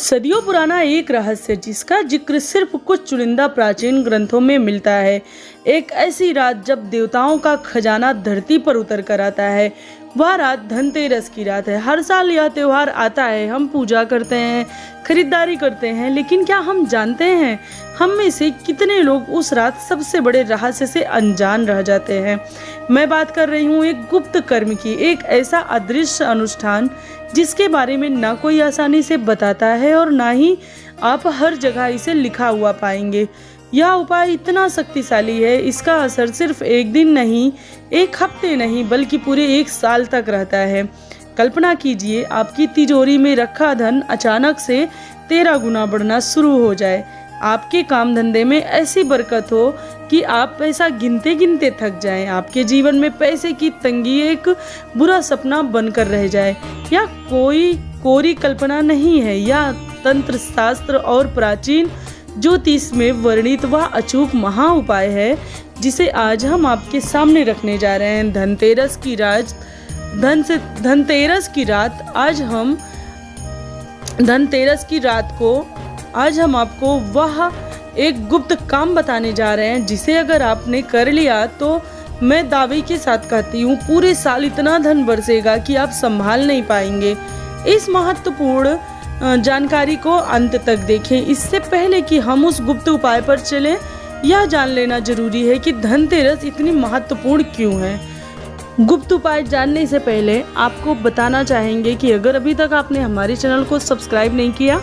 सदियों पुराना एक रहस्य जिसका जिक्र सिर्फ कुछ चुनिंदा प्राचीन ग्रंथों में मिलता है। एक ऐसी रात जब देवताओं का खजाना धरती पर उतर कर आता है। वह रात धनतेरस की रात है। हर साल यह त्योहार आता है, हम पूजा करते हैं, खरीदारी करते हैं, लेकिन क्या हम जानते हैं हम में से कितने लोग उस रात सबसे बड़े रहस्य से अनजान रह जाते हैं। मैं बात कर रही हूँ एक गुप्त कर्म की, एक ऐसा अदृश्य अनुष्ठान जिसके बारे में ना कोई आसानी से बताता है और ना ही आप हर जगह इसे लिखा हुआ पाएंगे। यह उपाय इतना शक्तिशाली है, इसका असर सिर्फ एक दिन नहीं, एक हफ्ते नहीं, बल्कि पूरे एक साल तक रहता है। कल्पना कीजिए आपकी तिजोरी में रखा धन अचानक से 13 गुना बढ़ना शुरू हो जाए। आपके काम धंधे में ऐसी बरकत हो कि आप पैसा गिनते गिनते थक जाएं। आपके जीवन में पैसे की तंगी एक बुरा सपना बनकर रह जाए। यह कोई कोरी कल्पना नहीं है, यह तंत्र शास्त्र और प्राचीन ज्योतिष में वर्णित वह अचूक महा उपाय है जिसे आज हम आपके सामने रखने जा रहे हैं। धनतेरस आज हम आपको वह एक गुप्त काम बताने जा रहे हैं जिसे अगर आपने कर लिया तो मैं दावे के साथ कहती हूँ पूरे साल इतना धन बरसेगा कि आप संभाल नहीं पाएंगे। इस महत्वपूर्ण जानकारी को अंत तक देखें। इससे पहले कि हम उस गुप्त उपाय पर चलें, यह जान लेना जरूरी है कि धनतेरस इतनी महत्वपूर्ण क्यों है। गुप्त उपाय जानने से पहले आपको बताना चाहेंगे कि अगर अभी तक आपने हमारे चैनल को सब्सक्राइब नहीं किया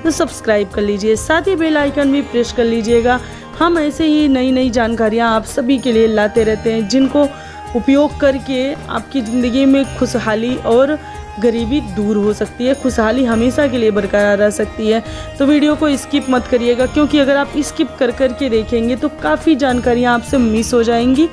तो सब्सक्राइब कर लीजिए, साथ ही बेल आइकन भी प्रेस कर लीजिएगा। हम ऐसे ही नई नई जानकारियाँ आप सभी के लिए लाते रहते हैं जिनको उपयोग करके आपकी ज़िंदगी में खुशहाली और गरीबी दूर हो सकती है, खुशहाली हमेशा के लिए बरकरार रह सकती है। तो वीडियो को स्किप मत करिएगा, क्योंकि अगर आप स्किप कर के देखेंगे तो काफ़ी जानकारियाँ आपसे मिस हो जाएंगी।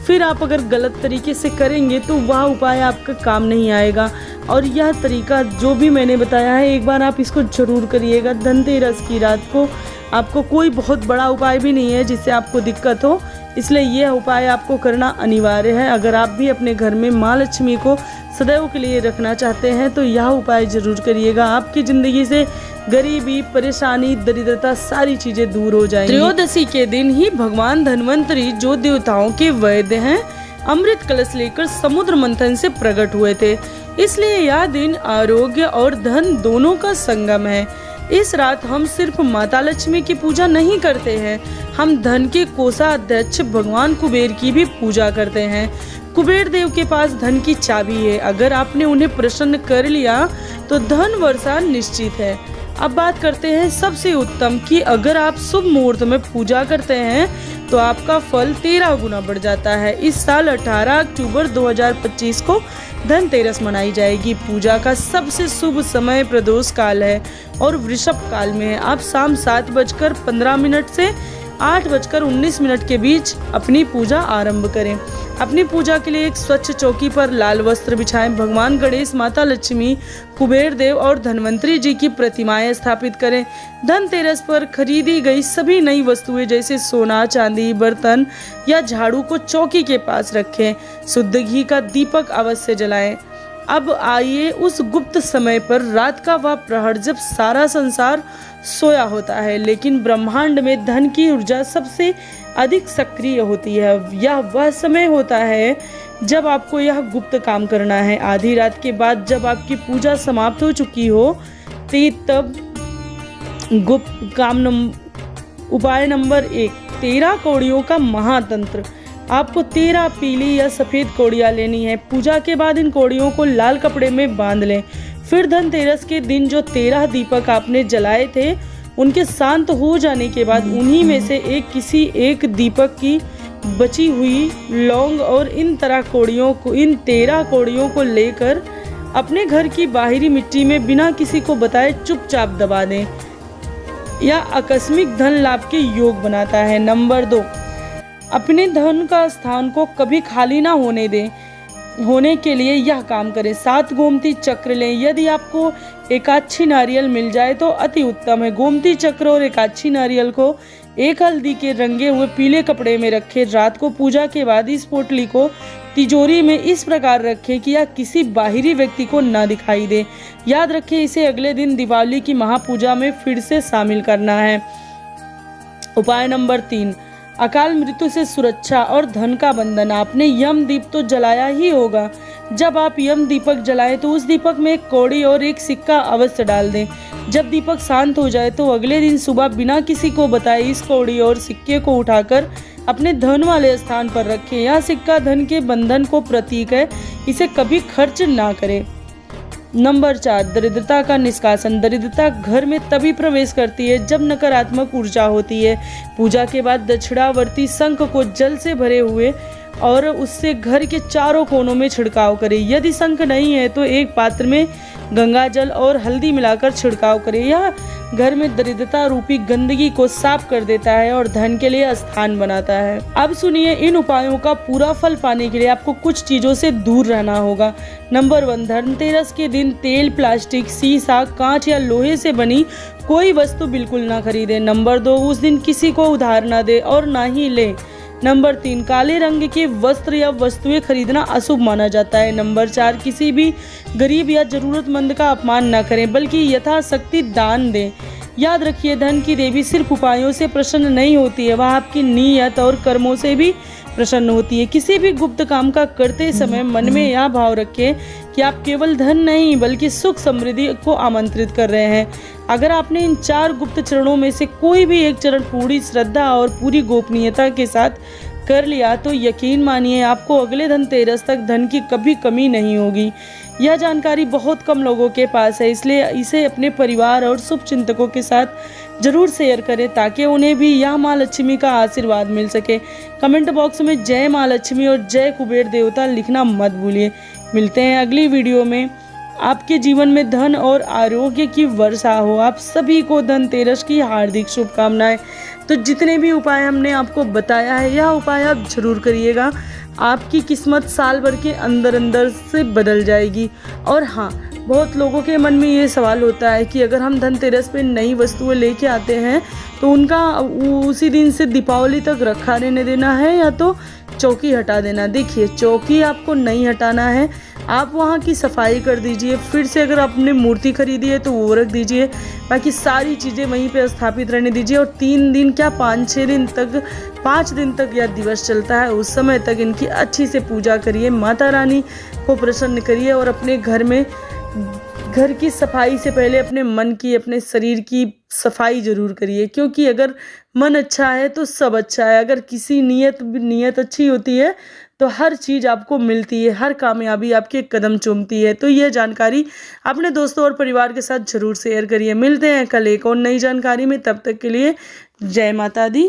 फिर आप अगर गलत तरीके से करेंगे तो वह उपाय आपका काम नहीं आएगा। और यह तरीका जो भी मैंने बताया है, एक बार आप इसको ज़रूर करिएगा। धनतेरस की रात को आपको कोई बहुत बड़ा उपाय भी नहीं है जिससे आपको दिक्कत हो, इसलिए यह उपाय आपको करना अनिवार्य है। अगर आप भी अपने घर में माँ लक्ष्मी को सदैव के लिए रखना चाहते हैं तो यह उपाय जरूर करिएगा। आपकी ज़िंदगी से गरीबी, परेशानी, दरिद्रता सारी चीज़ें दूर हो जाएंगी। त्रयोदशी के दिन ही भगवान धन्वंतरी, जो देवताओं के वैद्य हैं, अमृत कलश लेकर समुद्र मंथन से प्रकट हुए थे। इसलिए यह दिन आरोग्य और धन दोनों का संगम है। इस रात हम सिर्फ माता लक्ष्मी की पूजा नहीं करते हैं, हम धन के कोषाध्यक्ष भगवान कुबेर की भी पूजा करते हैं। कुबेर देव के पास धन की चाबी है, अगर आपने उन्हें प्रसन्न कर लिया तो धन वर्षा निश्चित है। अब बात करते हैं सबसे उत्तम कि अगर आप शुभ मुहूर्त में पूजा करते हैं तो आपका फल 13 गुना बढ़ जाता है। इस साल 18 अक्टूबर 2025 को धनतेरस मनाई जाएगी। पूजा का सबसे शुभ समय प्रदोष काल है और वृषभ काल में है। आप शाम 7:15 से 8:19 के बीच अपनी पूजा आरंभ करें। अपनी पूजा के लिए एक स्वच्छ चौकी पर लाल वस्त्र बिछाएं। भगवान गणेश, माता लक्ष्मी, कुबेर देव और धन्वंतरी जी की प्रतिमाएं स्थापित करें। धनतेरस पर खरीदी गई सभी नई वस्तुएं जैसे सोना, चांदी, बर्तन या झाड़ू को चौकी के पास रखें। शुद्ध घी का दीपक अवश्य जलाएं। अब आइए उस गुप्त समय पर, रात का वह प्रहर जब सारा संसार सोया होता है लेकिन ब्रह्मांड में धन की ऊर्जा सबसे अधिक सक्रिय होती है। यह वह समय होता है जब आपको यह गुप्त काम करना है। आधी रात के बाद जब आपकी पूजा समाप्त हो चुकी हो तब गुप्त काम उपाय नंबर 1, 13 कौड़ियों का महातंत्र। आपको 13 पीली या सफ़ेद कौड़ियाँ लेनी है। पूजा के बाद इन कौड़ियों को लाल कपड़े में बांध लें। फिर धनतेरस के दिन जो 13 दीपक आपने जलाए थे उनके शांत हो जाने के बाद उन्हीं में से किसी एक दीपक की बची हुई लौंग और इन 13 कौड़ियों को लेकर अपने घर की बाहरी मिट्टी में बिना किसी को बताए चुपचाप दबा दें। यह आकस्मिक धन लाभ के योग बनाता है। नंबर 2, अपने धन का स्थान को कभी खाली ना होने दें। होने के लिए यह काम करें। 7 गोमती चक्र लें। यदि आपको एकाक्षी नारियल मिल जाए तो अति उत्तम है। गोमती चक्र और एकाक्षी नारियल को एक हल्दी के रंगे हुए पीले कपड़े में रखें। रात को पूजा के बाद इस पोटली को तिजोरी में इस प्रकार रखें कि यह किसी बाहरी व्यक्ति को ना दिखाई दे। याद रखें, इसे अगले दिन दिवाली की महापूजा में फिर से शामिल करना है। उपाय नंबर 3, अकाल मृत्यु से सुरक्षा और धन का बंधन। आपने यम दीप तो जलाया ही होगा। जब आप यम दीपक जलाएं तो उस दीपक में एक कौड़ी और एक सिक्का अवश्य डाल दें। जब दीपक शांत हो जाए तो अगले दिन सुबह बिना किसी को बताए इस कौड़ी और सिक्के को उठाकर अपने धन वाले स्थान पर रखें। यह सिक्का धन के बंधन को प्रतीक है, इसे कभी खर्च ना करें। नंबर 4, दरिद्रता का निष्कासन। दरिद्रता घर में तभी प्रवेश करती है जब नकारात्मक ऊर्जा होती है। पूजा के बाद दक्षिणावर्ती शंख को जल से भरे हुए और उससे घर के चारों कोनों में छिड़काव करें। यदि शंख नहीं है तो एक पात्र में गंगा जल और हल्दी मिलाकर छिड़काव करें। यह घर में दरिद्रता रूपी गंदगी को साफ कर देता है और धन के लिए स्थान बनाता है। अब सुनिए, इन उपायों का पूरा फल पाने के लिए आपको कुछ चीजों से दूर रहना होगा। नंबर 1, धनतेरस के दिन तेल, प्लास्टिक, शीशा, कांच या लोहे से बनी कोई वस्तु बिल्कुल ना खरीदें। नंबर 2, उस दिन किसी को उधार ना दे और ना ही ले। नंबर 3, काले रंग के वस्त्र या वस्तुएं खरीदना अशुभ माना जाता है। नंबर 4, किसी भी गरीब या जरूरतमंद का अपमान न करें बल्कि यथाशक्ति दान दें। याद रखिए, धन की देवी सिर्फ उपायों से प्रसन्न नहीं होती है, वह आपकी नीयत और कर्मों से भी प्रसन्न होती है। किसी भी गुप्त काम का करते समय मन में यह भाव रखें कि आप केवल धन नहीं बल्कि सुख समृद्धि को आमंत्रित कर रहे हैं। अगर आपने इन 4 गुप्त चरणों में से कोई भी एक चरण पूरी श्रद्धा और पूरी गोपनीयता के साथ कर लिया तो यकीन मानिए आपको अगले धनतेरस तक धन की कभी कमी नहीं होगी। यह जानकारी बहुत कम लोगों के पास है, इसलिए इसे अपने परिवार और शुभ चिंतकों के साथ जरूर शेयर करें ताकि उन्हें भी यह माँ लक्ष्मी का आशीर्वाद मिल सके। कमेंट बॉक्स में जय माँ लक्ष्मी और जय कुबेर देवता लिखना मत भूलिए। मिलते हैं अगली वीडियो में। आपके जीवन में धन और आरोग्य की वर्षा हो। आप सभी को धनतेरस की हार्दिक शुभकामनाएं। तो जितने भी उपाय हमने आपको बताया है, यह उपाय आप जरूर करिएगा। आपकी किस्मत साल भर के अंदर अंदर से बदल जाएगी। और हाँ, बहुत लोगों के मन में ये सवाल होता है कि अगर हम धनतेरस पे नई वस्तुएं लेके आते हैं तो उनका उसी दिन से दीपावली तक रखा रहने देना है या तो चौकी हटा देना। देखिए, चौकी आपको नहीं हटाना है, आप वहाँ की सफाई कर दीजिए। फिर से अगर आपने मूर्ति खरीदी है तो वो रख दीजिए, बाकी सारी चीज़ें वहीं पे स्थापित रहने दीजिए। और 3 दिन क्या 5-6 दिन तक, 5 दिन तक यह दिवस चलता है, उस समय तक इनकी अच्छी से पूजा करिए, माता रानी को प्रसन्न करिए। और अपने घर की सफाई से पहले अपने मन की, अपने शरीर की सफाई जरूर करिए, क्योंकि अगर मन अच्छा है तो सब अच्छा है। अगर किसी नीयत अच्छी होती है तो हर चीज़ आपको मिलती है, हर कामयाबी आपके कदम चूमती है। तो यह जानकारी अपने दोस्तों और परिवार के साथ जरूर शेयर करिए। मिलते हैं कल एक और नई जानकारी में, तब तक के लिए जय माता दी।